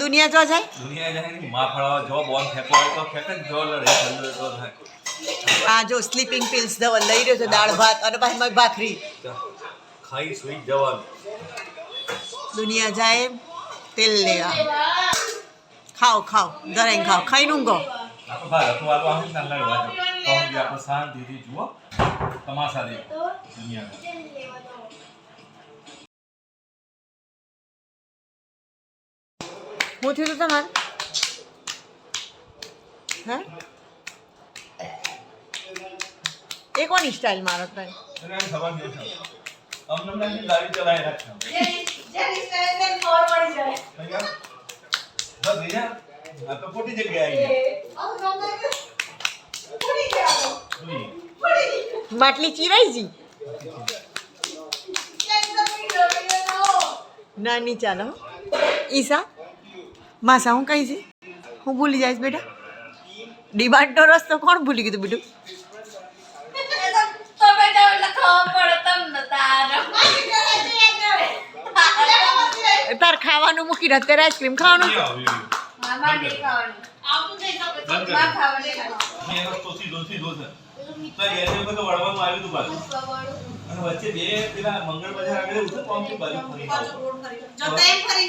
દુનિયા જો જાય દુનિયા જાય ની માં ફળવા જો બોલ ફેંકો હોય તો ફેંકે જો લડે તો થાય આ જો સ્લીપિંગ પિલ્સ દવા લઈ રહ્યો છે દાળ ભાત અને ભાઈ મગ ભાખરી ખાઈ સુઈ જવાનું દુનિયા જાય તેલ લેવા ખાઓ ખાઓ દરાઈને ખાઓ ખાઈને ઊંઘો આપણે ભાઈ હતું આલો આમ ના લડવા તો હું આપણે શાંતિથી જુઓ તમાશા દે દુનિયામાં હું થયું તમારે હે એ કોની સ્ટાઇલ મારો તને એને ખબર નથી અમને ગાડી ચલાવી રાખતા બસ ભૈયા આ તો ખોટી જગ્યાએ આવી માટલી ચીરાઈ જી નાની ચાલો ઈસા માસા હું કઈ છે હું ભૂલી જઈશ બેટા ડિમાન્ડનો રસ્તો કોણ ભૂલી ગયું બેટું તાર ખાવાનું મૂકીને અત્યારે આઈસ્ક્રીમ ખાવાનું વચ્ચે બે પેલા મંગળ બજાર આગળ ઉતર પંપ બાજુ ફરી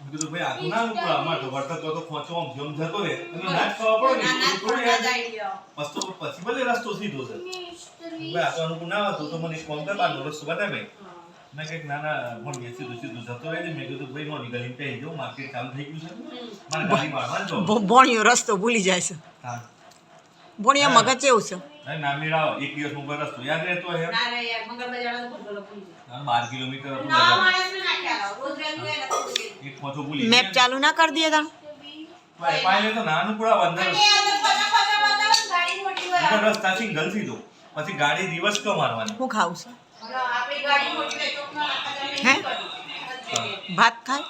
કીધું ભાઈ આખું ના ઉપર અમાર તો વર્તક તો ખોચો આમ જેમ જતો રે અને નાચ ખાવા પડે ને મસ્તો પછી ભલે રસ્તો સીધો છે ભાઈ આ તો અનુકૂળ ના હતો તો મને ફોન કર બાર રસ્તો બતાવે ભાઈ મેં કંઈક નાના પણ બેસી સીધું જતો રહે મેં કીધું ભાઈ નો નીકળી પે જો માર્કેટ ચાલુ થઈ ગયું છે મારે ગાડી મારવાનું જો ભોણિયો રસ્તો ભૂલી જાય છે હા ભોણિયા મગજ એવું છે અરે ના મેળાવો એક દિવસ મોબાઈલ રસ્તો યાદ રહેતો હે ના રે યાર મંગળ બજાર તો ભૂલો ભૂલી 12 કિલોમીટર હતું ના માણસ ને ના ખ્યાલ રોજ રેલવે એક ખોચો ભૂલી મેપ ચાલુ ના કરી દે તા ભાઈ પાયલે તો નાનું પૂરા બંદર ગાડી મોટી હોય અંદર રસ્તા સિંગલ સીધો પછી ગાડી રિવર્સ ક મારવાની હું ખાવું છું આપણી ગાડી મોટી હોય તો હે ભાત ખાય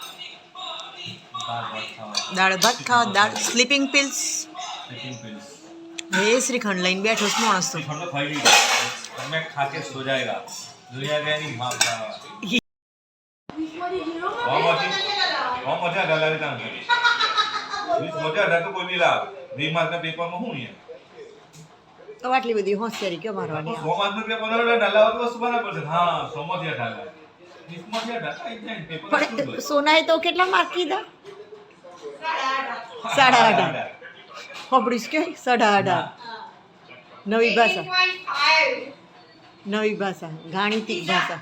દાળ ભાત ખાવા દાળ સ્લીપિંગ પિલ્સ એ શ્રીખંડ લઈને બેઠો છે માણસ તો ठंडा खाई ली मैं खा के सो जाएगा दुनिया गया नहीं मां का बहुत मजा डाला रे तांगे इस मजा डाल तो कोई नहीं ला री मार्क का पेपर में हूं नहीं તો આટલી બધી હોશિયારી કે મારવાની 100 मार्क में पेपर डाला हो तो बस बराबर है हां 100 में दिया डाला इसमें दिया डाला इतना पेपर પણ સોનાએ તો કેટલા માર્ક કીધા 8.5 હોબડીસ કે 8.5 નવી ભાષા નવી ભાષા ગાણિતિક ભાષા